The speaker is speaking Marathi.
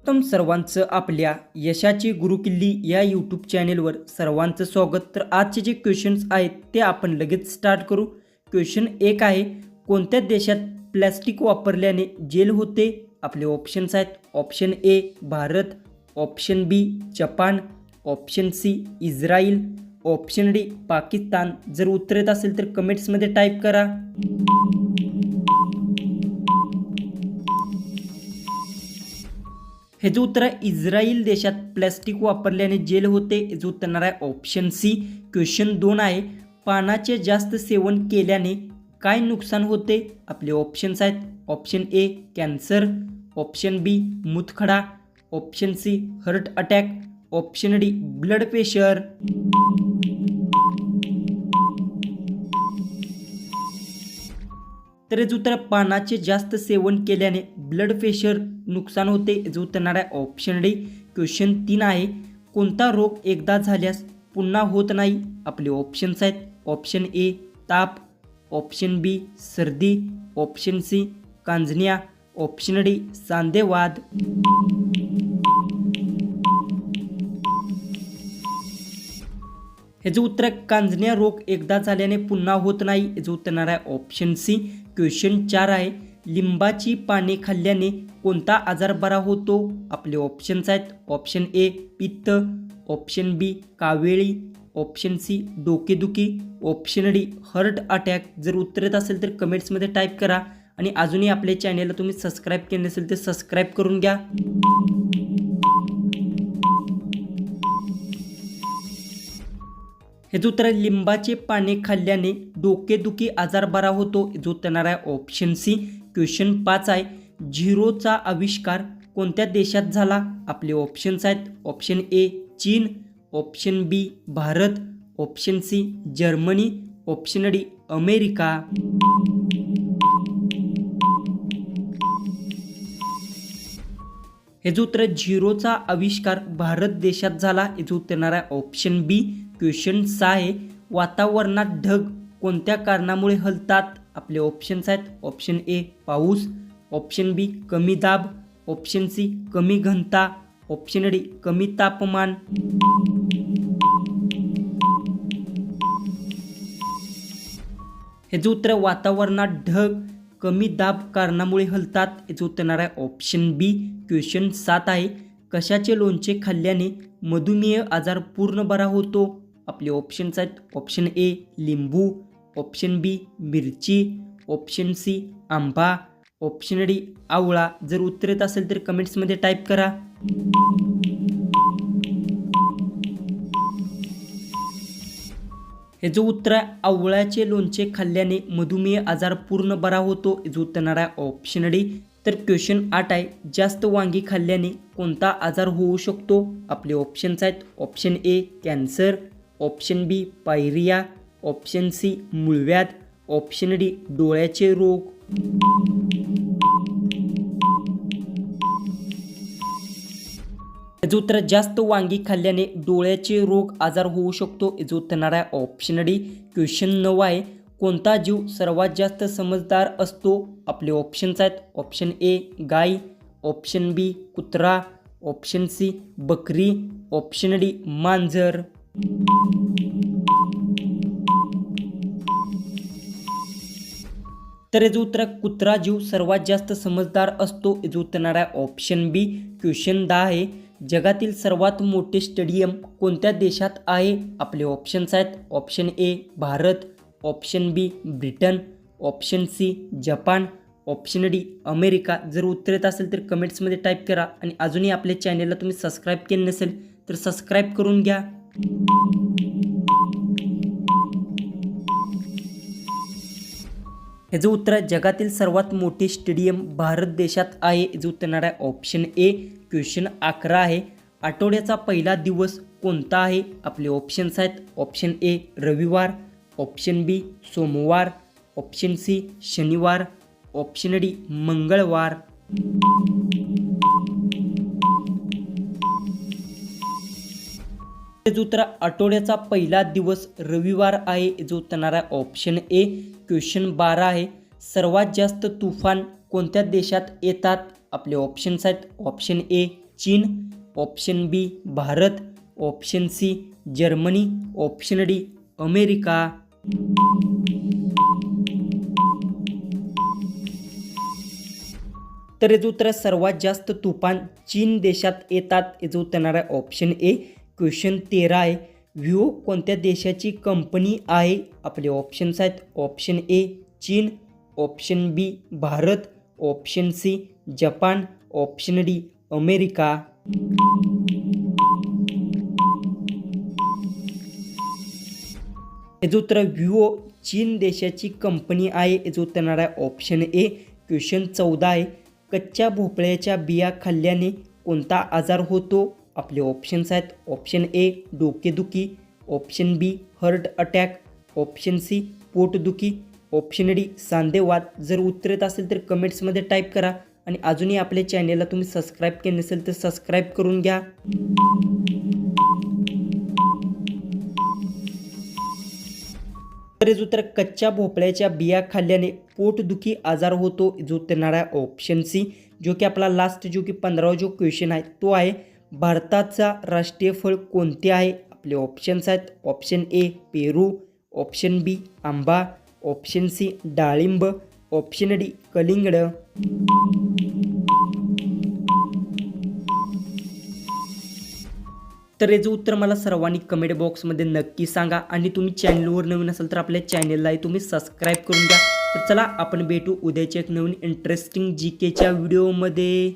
सर्वोत्तम सर्वांचं आपल्या यशाची गुरुकिल्ली या यूट्यूब चॅनेलवर सर्वांचं स्वागत। तर आजचे जे क्वेश्चन्स आहेत ते आपण लगेच स्टार्ट करू। क्वेश्चन 1 आहे, कोणत्या देशात प्लास्टिक वापरल्याने जेल होते? आपले ऑप्शन्स आहेत, option A Bharat, option B Japan, option C Israel, option D Pakistan. जर उत्तर येत असेल तर कमेंट्समध्ये टाईप करा। हे जो उत्तर आहे इस्रायल देशात प्लास्टिक वापरल्याने जेल होते, हे जो उत्तर आहे ऑप्शन सी। क्वेश्चन 2 आहे, पानाचे जास्त सेवन केल्याने काय नुकसान होते? आपले ऑप्शन्स आहेत, option A cancer, option B मूतखडा, option C heart attack, option D blood pressure. तर याचं उत्तर पानाचे जास्त सेवन केल्याने ब्लड प्रेशर नुकसान होते, जो उत्तर आहे ऑप्शन डी। क्वेश्चन 3 आहे, कोणता रोग एकदा झाल्यास पुन्हा होत नाही? आपले ऑप्शन्स आहेत, ऑप्शन ए ताप, ऑप्शन बी सर्दी, ऑप्शन सी कांजण्या, ऑप्शन डी सांधेवात। हे जो उत्तर कांजण्या रोग एकदा झाल्याने पुन्हा होत नाही, हे जो उत्तर आहे ऑप्शन सी। क्वेश्चन 4 आहे, लिंबाची पाने खाल्ल्याने कोणता आजार बरा होतो? आपले ऑप्शन्स आहेत, ऑप्शन ए पित्त, ऑप्शन बी कावेळी, ऑप्शन सी डोकेदुखी, ऑप्शन डी हार्ट अटॅक। जर उत्तर येत असेल तर कमेंट्समध्ये टाईप करा आणि अजूनही आपल्या चॅनेलला तुम्ही सबस्क्राईब केले नसेल तर सबस्क्राईब करून घ्या। हे जो उत्तर आहे लिंबाचे पाने खाल्ल्याने डोकेदुखी आजार बरा होतो, जो उत्तर आहे ऑप्शन सी। क्वेश्चन 5 आहे, झिरोचा आविष्कार कोणत्या देशात झाला? आपले ऑप्शन्स आहेत, ऑप्शन ए चीन, option B Bharat, option C Germany, option D America. हे जो उत्तर झिरोचा आविष्कार भारत देशात झाला, हे जो उत्तर आहे ऑप्शन बी। क्वेश्चन 6 आहे, वातावरणात ढग कोणत्या कारणामुळे हलतात? आपले ऑप्शन्स आहेत, ऑप्शन ए पाऊस, ऑप्शन बी कमी दाब, ऑप्शन सी कमी घनता, ऑप्शन डी कमी तापमान। हे जो उत्तर वातावरणात ढग कमी दाब कारणामुळे हलतात, हे जो उत्तर आहे ऑप्शन बी। क्वेश्चन 7 आहे, कशाचे लोणचे खाल्ल्याने मधुमेह आजार पूर्ण बरा होतो? आपले ऑप्शन्स आहेत, ऑप्शन ए लिंबू, ऑप्शन बी मिरची, ऑप्शन सी आंबा, ऑप्शन डी आवळा। जर उत्तर येत असेल तर कमेंट्समध्ये टाईप करा। हे जो उत्तर आहे आवळ्याचे लोणचे खाल्ल्याने मधुमेह आजार पूर्ण बरा होतो, हे जो उत्तर आहे ऑप्शन डी। तर क्वेश्चन 8 आहे, जास्त वांगी खाल्ल्याने कोणता आजार होऊ शकतो? आपले ऑप्शन्स आहेत, option A cancer, option B pyorrhoea, option C मूळव्याध, ऑप्शन डी डोळ्याचे रोग। जो उत्तर जास्त वांगी खाल्ल्याने डोळ्याचे रोग आजार होऊ शकतो, जो उत्तर आहे ऑप्शन डी। क्वेश्चन 9 आहे, कोणता जीव सर्वात जास्त समजदार असतो? आपले ऑप्शन्स आहेत, ऑप्शन ए गाय, ऑप्शन बी कुत्रा, ऑप्शन सी बकरी, ऑप्शन डी मांजर। तर याचं उत्तर कुत्रा जीव सर्वात जास्त समजदार असतो, याचं उत्तर आहे ऑप्शन बी। क्वेश्चन 10 आहे, जगातील सर्वात मोठे स्टेडियम कोणत्या देशात आहे? आपले ऑप्शन्स आहेत, option A Bharat, option B Britain, option C Japan, option D America. जर उत्तर येत असेल तर कमेंट्समध्ये टाईप करा आणि अजूनही आपल्या चॅनेलला तुम्ही सबस्क्राईब केले नसेल तर सबस्क्राईब करून घ्या। हे जो उत्तर आहे जगातील सर्वात मोठे स्टेडियम भारत देशात आहे, जे उत्तर आहे ऑप्शन ए। क्वेश्चन 11 आहे, आठवड्याचा पहिला दिवस कोणता आहे? आपले ऑप्शन्स आहेत, ऑप्शन ए रविवार, ऑप्शन बी सोमवार, ऑप्शन सी शनिवार, ऑप्शन डी मंगळवार। जो उत्तर आठवड्याचा पहिला दिवस रविवार आहे, जो उत्तर आहे ऑप्शन ए। क्वेश्चन 12 आहे, सर्वात जास्त तुफान कोणत्या देशात येतात? आपले ऑप्शन्स आहेत, ऑप्शन ए चीन, option B Bharat, option C Germany, option D America. तर याचं उत्तर सर्वात जास्त तुफान चीन देशात येतात, याचं उत्तर येणार आहे ऑप्शन ए। क्वेश्चन 13 आहे, विवो कोणत्या देशाची कंपनी आहे? आपले ऑप्शन्स आहेत ऑप्शन ए चीन, option B Bharat, option C Japan, option D America. याचं उत्तर विवो चीन देशाची कंपनी आहे, याचं उत्तर येणार आहे ऑप्शन ए। क्वेश्चन 14 आहे, कच्च्या भोपळ्याच्या बिया खाल्ल्याने कोणता आजार होतो? आपले ऑप्शन्स आहेत ऑप्शन ए डोकेदुखी, ऑप्शन बी हार्ट अटॅक, ऑप्शन सी पोटदुखी, ऑप्शन डी सांधेवात। जर उत्तर येत असेल तर कमेंट्समध्ये टाईप करा आणि अजूनही आपल्या चॅनेलला तुम्ही सबस्क्राईब केले नसेल तर सबस्क्राईब करून घ्या। तर उत्तर कच्च्या भोपळ्याच्या बिया खाल्ल्याने पोटदुखी आजार होतो, जो उत्तर येणार आहे ऑप्शन सी। जो की आपला लास्ट जो की 15वा जो क्वेश्चन आहे तो आहे, भारताचा राष्ट्रीय फळ कोणते आहे? आपले ऑप्शन्स आहेत ऑप्शन ए पेरू, ऑप्शन बी आंबा, ऑप्शन सी डाळिंब, ऑप्शन डी कलिंगड। तर याचं उत्तर मला सर्वांनी कमेंट बॉक्समध्ये नक्की सांगा आणि तुम्ही चॅनलवर नवीन असाल तर आपल्या चॅनललाही तुम्ही सबस्क्राईब करून घ्या। तर चला आपण भेटू उद्याच्या एक नवीन इंटरेस्टिंग जीकेच्या व्हिडिओमध्ये।